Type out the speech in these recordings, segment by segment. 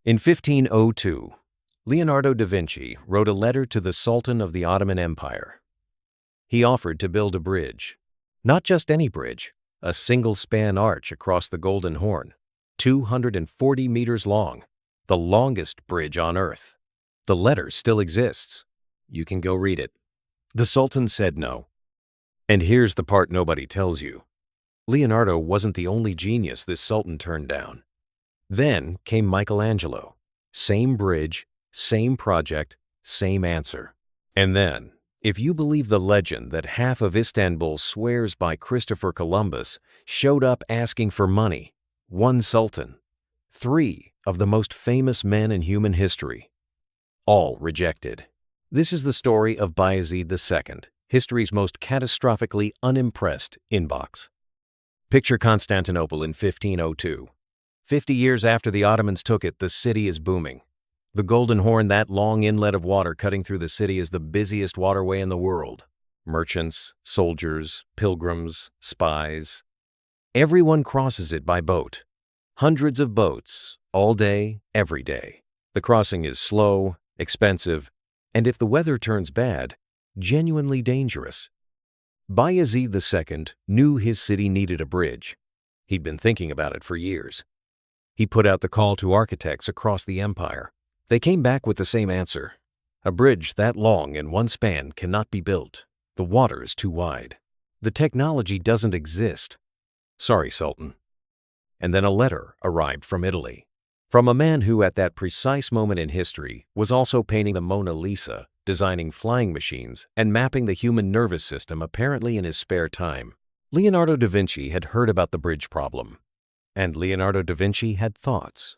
In 1502, Leonardo da Vinci wrote a letter to the Sultan of the Ottoman Empire. He offered to build a bridge. Not just any bridge, a single-span arch across the Golden Horn, 240 meters long, the longest bridge on Earth. The letter still exists. You can go read it. The Sultan said no. And here's the part nobody tells you. Leonardo wasn't the only genius this Sultan turned down. Then came Michelangelo. Same bridge, same project, same answer. And then, if you believe the legend that half of Istanbul swears by Christopher Columbus showed up asking for money, one Sultan, 3 of the most famous men in human history, all rejected. This is the story of Bayezid II, history's most catastrophically unimpressed inbox. Picture Constantinople in 1502. 50 years after the Ottomans took it, the city is booming. The Golden Horn, that long inlet of water cutting through the city, is the busiest waterway in the world. Merchants, soldiers, pilgrims, spies. Everyone crosses it by boat. Hundreds of boats, all day, every day. The crossing is slow, expensive, and if the weather turns bad, genuinely dangerous. Bayezid II knew his city needed a bridge. He'd been thinking about it for years. He put out the call to architects across the empire. They came back with the same answer. A bridge that long in one span cannot be built. The water is too wide. The technology doesn't exist. Sorry, Sultan. And then a letter arrived from Italy, from a man who at that precise moment in history was also painting the Mona Lisa, designing flying machines, and mapping the human nervous system apparently in his spare time. Leonardo da Vinci had heard about the bridge problem, and Leonardo da Vinci had thoughts.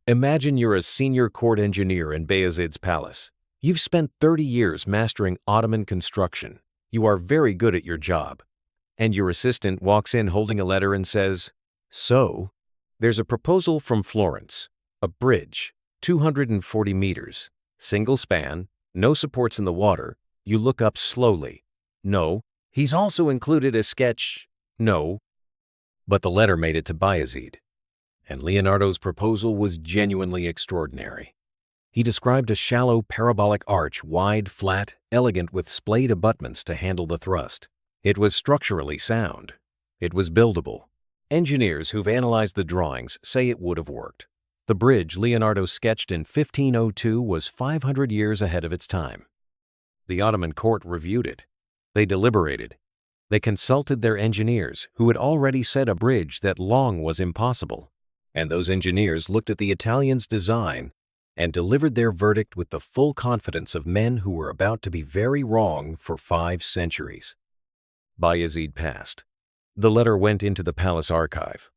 Imagine you're a senior court engineer in Bayezid's palace. You've spent 30 years mastering Ottoman construction. You are very good at your job. And your assistant walks in holding a letter and says, "So, there's a proposal from Florence. A bridge, 240 meters, single span, no supports in the water. You look up slowly. No. He's also included a sketch. No." But the letter made it to Bayezid, and Leonardo's proposal was genuinely extraordinary. He described a shallow parabolic arch, wide, flat, elegant, with splayed abutments to handle the thrust. It was structurally sound. It was buildable. Engineers who've analyzed the drawings say it would have worked. The bridge Leonardo sketched in 1502 was 500 years ahead of its time. The Ottoman court reviewed it. They deliberated. They consulted their engineers, who had already said a bridge that long was impossible. And those engineers looked at the Italians' design and delivered their verdict with the full confidence of men who were about to be very wrong for 5 centuries. Bayezid passed. The letter went into the palace archive.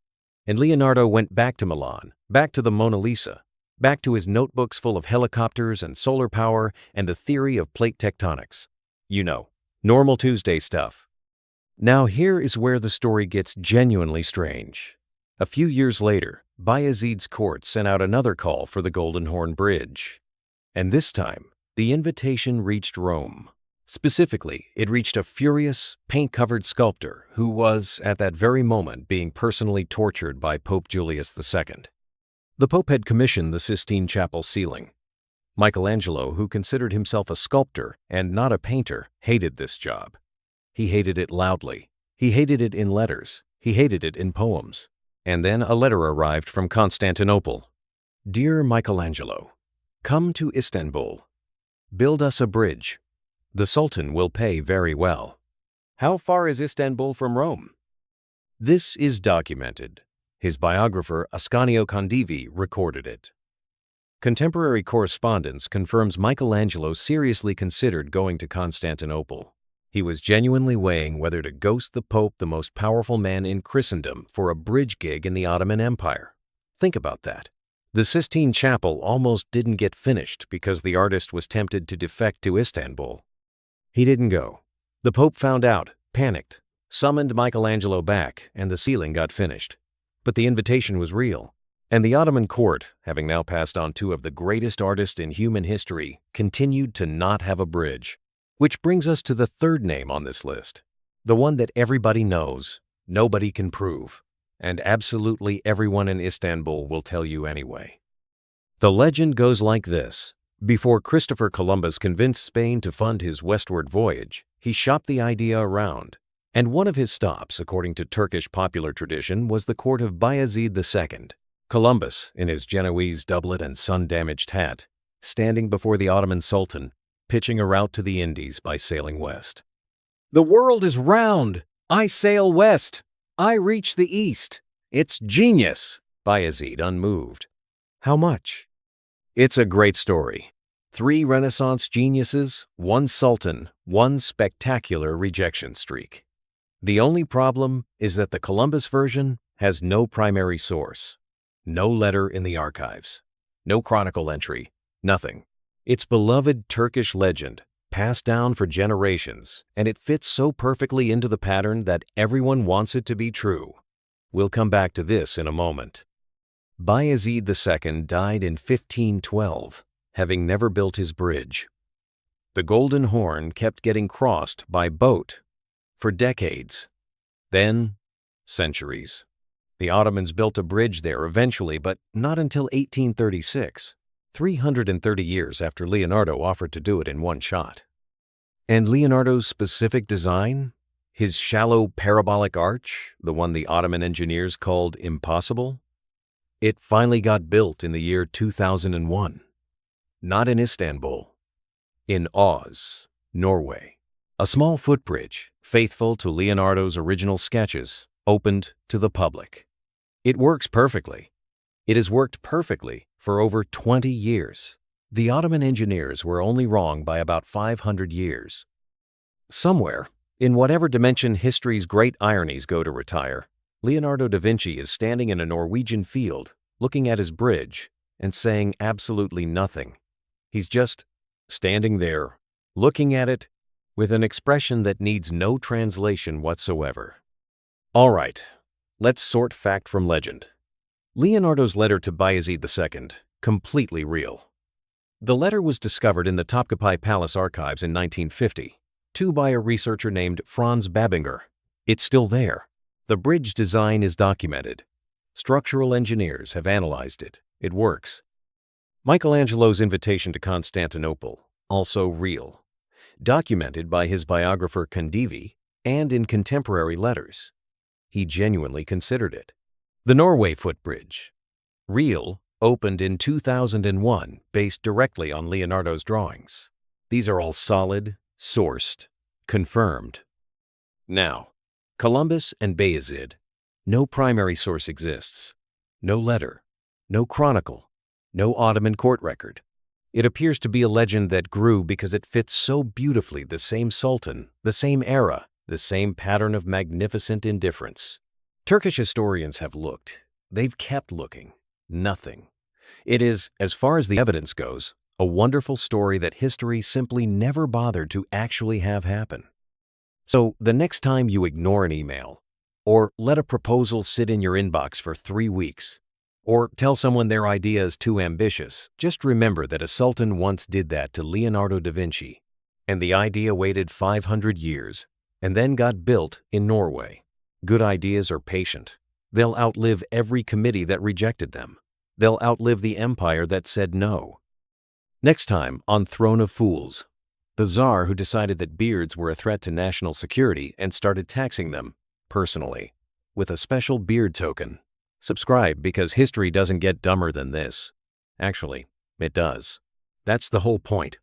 And Leonardo went back to Milan, back to the Mona Lisa, back to his notebooks full of helicopters and solar power and the theory of plate tectonics. You know, normal Tuesday stuff. Now here is where the story gets genuinely strange. A few years later, Bayezid's court sent out another call for the Golden Horn Bridge. And this time, the invitation reached Rome. Specifically, it reached a furious, paint-covered sculptor who was, at that very moment, being personally tortured by Pope Julius II. The Pope had commissioned the Sistine Chapel ceiling. Michelangelo, who considered himself a sculptor and not a painter, hated this job. He hated it loudly. He hated it in letters. He hated it in poems. And then a letter arrived from Constantinople. "Dear Michelangelo, come to Istanbul. Build us a bridge. The Sultan will pay very well." How far is Istanbul from Rome? This is documented. His biographer Ascanio Condivi recorded it. Contemporary correspondence confirms Michelangelo seriously considered going to Constantinople. He was genuinely weighing whether to ghost the Pope, the most powerful man in Christendom, for a bridge gig in the Ottoman Empire. Think about that. The Sistine Chapel almost didn't get finished because the artist was tempted to defect to Istanbul. He didn't go. The Pope found out, panicked, summoned Michelangelo back, and the ceiling got finished. But the invitation was real. And the Ottoman court, having now passed on 2 of the greatest artists in human history, continued to not have a bridge. Which brings us to the third name on this list, the one that everybody knows, nobody can prove, and absolutely everyone in Istanbul will tell you anyway. The legend goes like this. Before Christopher Columbus convinced Spain to fund his westward voyage, he shopped the idea around. And one of his stops, according to Turkish popular tradition, was the court of Bayezid II. Columbus, in his Genoese doublet and sun-damaged hat, standing before the Ottoman Sultan, pitching a route to the Indies by sailing west. "The world is round! I sail west! I reach the east! It's genius!" Bayezid unmoved. "How much?" It's a great story. 3 Renaissance geniuses, 1 sultan, 1 spectacular rejection streak. The only problem is that the Columbus version has no primary source. No letter in the archives. No chronicle entry. Nothing. It's beloved Turkish legend, passed down for generations, and it fits so perfectly into the pattern that everyone wants it to be true. We'll come back to this in a moment. Bayezid II died in 1512, having never built his bridge. The Golden Horn kept getting crossed by boat for decades. Then, centuries. The Ottomans built a bridge there eventually, but not until 1836, 330 years after Leonardo offered to do it in one shot. And Leonardo's specific design? His shallow parabolic arch, the one the Ottoman engineers called impossible? It finally got built in the year 2001. Not in Istanbul. In Oz, Norway. A small footbridge, faithful to Leonardo's original sketches, opened to the public. It works perfectly. It has worked perfectly for over 20 years. The Ottoman engineers were only wrong by about 500 years. Somewhere, in whatever dimension history's great ironies go to retire, Leonardo da Vinci is standing in a Norwegian field, looking at his bridge, and saying absolutely nothing. He's just standing there, looking at it, with an expression that needs no translation whatsoever. All right, let's sort fact from legend. Leonardo's letter to Bayezid II, completely real. The letter was discovered in the Topkapi Palace archives in 1950, by a researcher named Franz Babinger. It's still there. The bridge design is documented. Structural engineers have analyzed it. It works. Michelangelo's invitation to Constantinople, also real. Documented by his biographer Condivi and in contemporary letters. He genuinely considered it. The Norway footbridge. Real, opened in 2001, based directly on Leonardo's drawings. These are all solid, sourced, confirmed. Now, Columbus and Bayezid. No primary source exists. No letter. No chronicle. No Ottoman court record. It appears to be a legend that grew because it fits so beautifully the same sultan, the same era, the same pattern of magnificent indifference. Turkish historians have looked. They've kept looking. Nothing. It is, as far as the evidence goes, a wonderful story that history simply never bothered to actually have happen. So, the next time you ignore an email, or let a proposal sit in your inbox for 3 weeks, or tell someone their idea is too ambitious, just remember that a sultan once did that to Leonardo da Vinci, and the idea waited 500 years, and then got built in Norway. Good ideas are patient. They'll outlive every committee that rejected them. They'll outlive the empire that said no. Next time on Throne of Fools, the Tsar who decided that beards were a threat to national security and started taxing them, personally, with a special beard token. Subscribe because history doesn't get dumber than this. Actually, it does. That's the whole point.